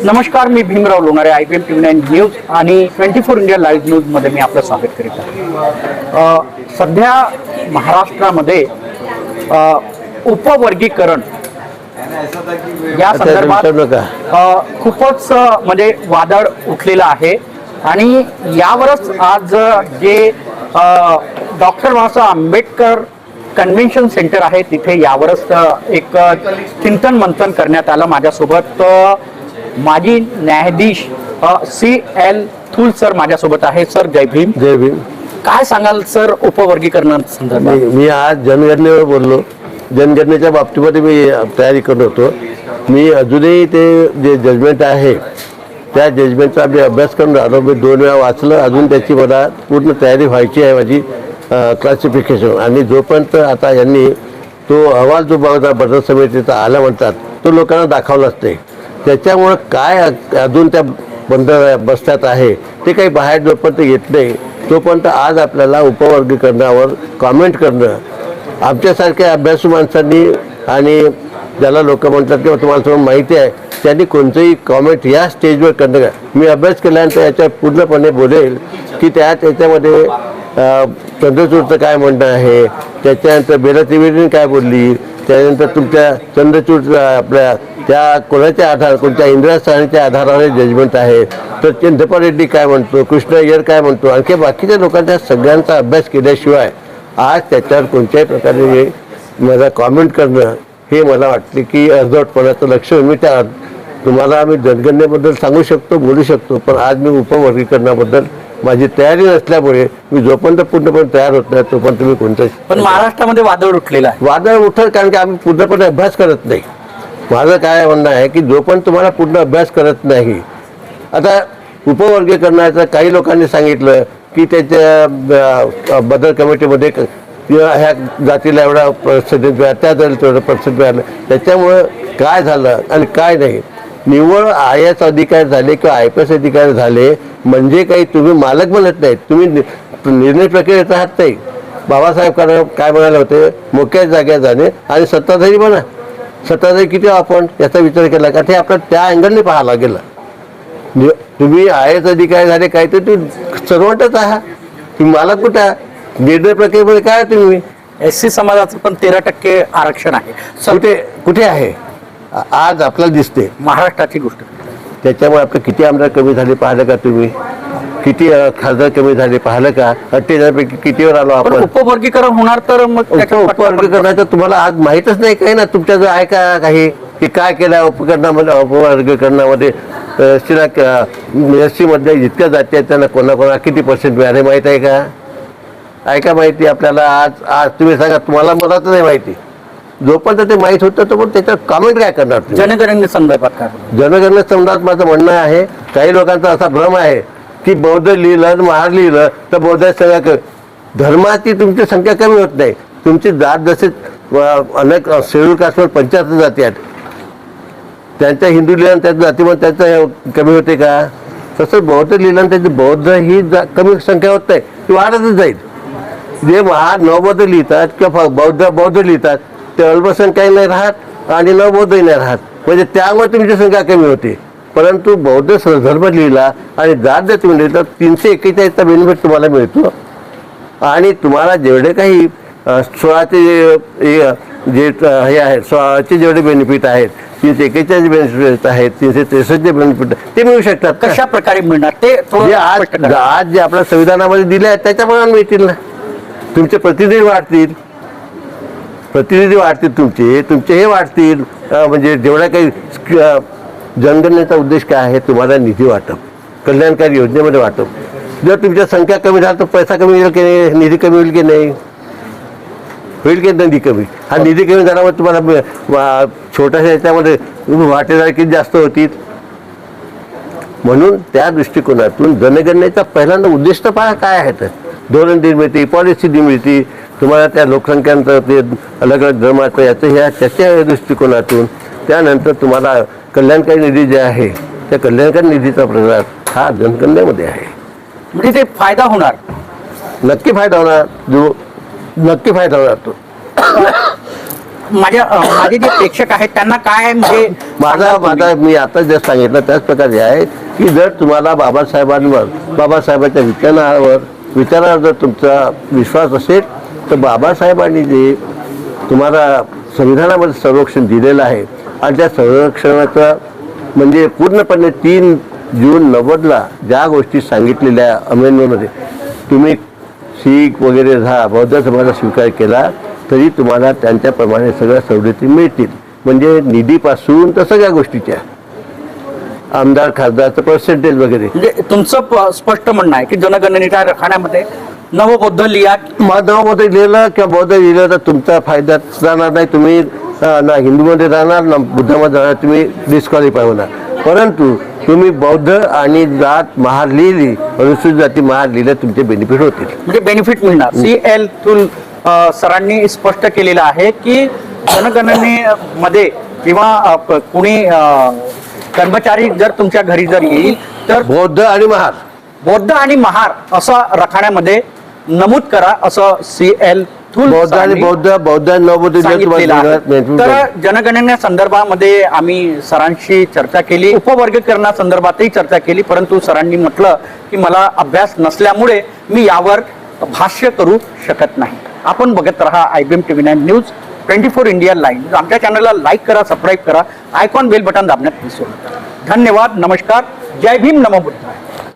नमस्कार, मी Bhimrao Lonare, IPM TV9 news आणि 24 इंडिया लाईव्ह न्यूज मध्ये मी आपलं स्वागत करीत आहे. सध्या महाराष्ट्रामध्ये उपवर्गीकरण या संदर्भात खूपच म्हणजे वादळ उठलेलं आहे आणि यावरच आज जे doctor Babasaheb Ambedkar convention centre आहे तिथे यावरच एक चिंतन मंथन करण्यात आलं. माझ्यासोबत माजी न्यायाधीश CL थूल सर माझ्यासोबत आहे. सर, जय भीम. जय भीम. काय सांगाल सर उपवर्गीकरणासंदर्भात? मी आज जनगणनेवर बोललो. जनगणनेच्या बाबतीमध्ये मी तयारी करत होतो. मी अजूनही ते जे जजमेंट आहे त्या जजमेंटचा मी अभ्यास करून राहिलो. मी 2 वेळा वाचलं. अजून त्याची मला पूर्ण तयारी व्हायची आहे माझी क्लासिफिकेशन. आणि जोपर्यंत आता यांनी तो अहवाल जो बदल समितीचा आला म्हणतात तो लोकांना दाखवलाच नाही. त्याच्यामुळं काय अजून त्या बंद बसत्यात आहे ते काही बाहेर जोपर्यंत येत नाही तोपर्यंत आज आपल्याला उपवर्गीकरणावर कॉमेंट करणं आमच्यासारख्या अभ्यासू माणसांनी आणि ज्याला लोक म्हणतात किंवा तुम्हाला सर्व माहिती आहे त्यांनी कोणतंही कॉमेंट या स्टेजवर करणं का. मी अभ्यास केल्यानंतर याच्यात पूर्णपणे बोलेल की त्याच्यामध्ये चंद्रचूडचं काय म्हणणं आहे, त्याच्यानंतर बेला त्रिवेदीने काय बोलली, त्यानंतर तुमच्या चंद्रचूड आपल्या त्या कोणाच्या आधार कोणत्या इंदिरा साहनीच्या आधारावर जजमेंट आहे, तर चंद्रपाल रेड्डी काय म्हणतो, कृष्ण अय्यर काय म्हणतो, आणखी बाकीच्या लोकांच्या सगळ्यांचा अभ्यास केल्याशिवाय आज त्याच्यावर कोणत्याही प्रकारे मला कॉमेंट करणं हे मला वाटते की अर्धवटपणाचं लक्ष. मी त्या तुम्हाला आम्ही जनगणनेबद्दल सांगू शकतो, बोलू शकतो, पण आज मी उपवर्गीकरणाबद्दल माझी तयारी नसल्यामुळे मी जोपर्यंत पूर्णपणे तयार होत नाही तोपर्यंत मी कोणतं. पण महाराष्ट्रामध्ये वादळ उठलेलं आहे. वादळ उठल कारण की आम्ही पूर्णपणे अभ्यास करत नाही. माझं काय म्हणणं आहे की जोपर्यंत तुम्हाला पूर्ण अभ्यास करत नाही. आता उपवर्गीकरणाचं काही लोकांनी सांगितलं की त्याच्या बदल कमिटीमध्ये ह्या जातीला एवढा पर्सेंटेज मिळाला, त्या जातीला तेवढं पर्सेंट मिळालं. त्याच्यामुळं काय झालं आणि काय नाही. निव्वळ IAS अधिकारी झाले किंवा IPS अधिकारी झाले म्हणजे काही तुम्ही मालक बनत नाहीत, तुम्ही निर्णय प्रक्रियेत राहत नाही. बाबासाहेब काय म्हणाले होते, मोक्या जाग्या जाणे आणि सत्ताधारी बना. सत्ताधारी किती आपण याचा विचार केला का ते आपल्याला त्या अँगलने पाहावं लागेल. तुम्ही IAS अधिकारी झाले काय तर तुम्ही सर्वंटच आहात, तुम्ही मालक कुठे आहात, निर्णय प्रक्रियेमध्ये काय तुम्ही. SC समाजाचं पण 13% आरक्षण आहे. कुठे कुठे आहे आज आपल्याला दिसते महाराष्ट्राची गोष्ट. त्याच्यामुळे आपलं किती आमदार कमी झाले पाहिलं का तुम्ही, किती खासदार कमी झाले पाहिलं का, 48,000पैकी कितीवर आलो आपण. उपवर्गीकरण होणार तर मग उपवर्गीकरणाचं तुम्हाला आज माहीतच नाही काही ना. तुमच्या जो आहे का काही की काय केलं उपवर्गीकरणामध्ये SC मध्ये जितक्या जाती आहेत त्यांना कोणाकोणा किती पर्सेंट मिळाले माहीत आहे का. आहे का माहिती आपल्याला. आज तुम्ही सांगा, तुम्हाला मला तर नाही माहिती. जोपर्यंत ते माहीत होतं तो पण त्याच्यावर कमेंट काय करणार. जनगणने संदर्भात काय जनगणने संदर्भात माझं म्हणणं आहे काही लोकांचा असा भ्रम आहे की बौद्ध लिहिलं महार लिहिलं तर बौद्ध संख्या धर्माची तुमची संख्या कमी होत नाही. तुमची जात जसे अनेक शेड्यूल कास्टवर 75 जाती आहेत त्यांच्या हिंदू लिहिलं त्याच्या जातीमध्ये त्याचं कमी होते का. तसं बौद्ध लिहिलं त्याची बौद्ध ही कमी संख्या होत नाही, ती वाढतच जाईल. जे महार नवबौद्ध लिहितात किंवा बौद्ध लिहितात ते अल्पसंख्याही नाही राहत आणि नवबौद्धही नाही राहत, म्हणजे त्यामुळे तुमची संख्या कमी होते. परंतु बौद्ध धर्म लिहिला आणि जात जर तुम्ही लिहिलं तर 341चा बेनिफिट तुम्हाला मिळतो. आणि तुम्हाला जेवढे काही 16चे जे हे आहेत 16चे जेवढे बेनिफिट आहेत, 341चे बेनिफिट आहेत, 363चे बेनिफिट ते मिळू शकतात. कशा प्रकारे मिळणार ते आज जे आपल्या संविधानामध्ये दिले आहेत त्याच्याप्रमाणे मिळतील ना. तुमचे प्रतिनिधी वाढतील तुमचे हे वाढतील. म्हणजे जेवढ्या काही जनगणनेचा उद्देश काय आहे, तुम्हाला निधी वाटप, कल्याणकारी योजनेमध्ये वाटप. जर तुमच्या संख्या कमी झाली तर पैसा कमी होईल की नाही, निधी कमी होईल की नाही, होईल की निधी कमी. हा निधी कमी झाल्यामुळे तुम्हाला छोट्याशा याच्यामध्ये वाटेदार किती जास्त होतील. म्हणून त्या दृष्टिकोनातून जनगणनेचा पहिल्यांदा उद्देश तर पहा काय आहे. तर धोरण निर्मिती, पॉलिसी निर्मिती, तुम्हाला त्या लोकसंख्यांचं ते अलग अलग धर्माचं याचं त्याच्या दृष्टिकोनातून त्यानंतर तुम्हाला कल्याणकारी निधी जे आहे त्या कल्याणकारी निधीचा प्रकार हा जनगणनेमध्ये आहे. म्हणजे ते फायदा होणार, नक्की फायदा होणार, नक्की फायदा होणार तो. माझे जे प्रेक्षक आहेत त्यांना काय म्हणजे माझा मी आता जस्ट सांगितलं त्याच प्रकारे आहे की जर तुम्हाला बाबासाहेबांच्या विचारावर जर तुमचा विश्वास असेल तर बाबासाहेबांनी जे तुम्हाला संविधानामध्ये संरक्षण दिलेलं आहे आणि त्या संरक्षणाचं म्हणजे पूर्णपणे 3 जून 90ला ज्या गोष्टी सांगितलेल्या अमेंडमेंटमध्ये तुम्ही शीख वगैरे बौद्ध समाजाचा स्वीकार केला तरी तुम्हाला त्यांच्याप्रमाणे सगळ्या सवलती मिळतील म्हणजे निधीपासून तर सगळ्या गोष्टीच्या आमदार खासदारचं पर्सेंटेज वगैरे. म्हणजे तुमचं स्पष्ट म्हणणं आहे की जनगणनेच्या रखाण्यामध्ये नवबौद्ध नवबौद्ध लिहिलं किंवा बौद्ध लिहिलं तर तुमचा फायदा जाणार नाही. तुम्ही ना हिंदूमध्ये राहणार ना बुद्धामध्ये राहणार, तुम्ही डिस्क्वालिफाय होणार. परंतु तुम्ही बौद्ध आणि जात महार लिहिली अनुसूचित जाती महार लिहिलं तुमचे बेनिफिट होतील म्हणजे बेनिफिट मिळणार. CL थूल सरांनी स्पष्ट केलेलं आहे की जनगणनेमध्ये किंवा कुणी कर्मचारी जर तुमच्या घरी जर येईल तर बौद्ध आणि महार असं रखाण्यामध्ये नमूद करा असं CL थूल बौद्ध सांगितलेलं आहे. तर जनगणने संदर्भामध्ये आम्ही सरांशी चर्चा केली, उपवर्गीकरणासंदर्भातही चर्चा केली, परंतु सरांनी म्हटलं की मला अभ्यास नसल्यामुळे मी यावर भाष्य करू शकत नाही. आपण बघत राहा IBM TV9 news 24 India live. आमच्या चॅनलला लाईक करा, सबस्क्राईब करा, आयकॉन बेल बटन दाबण्यात विसरू नका. धन्यवाद, नमस्कार, जय भीम, नमो बुद्धाय.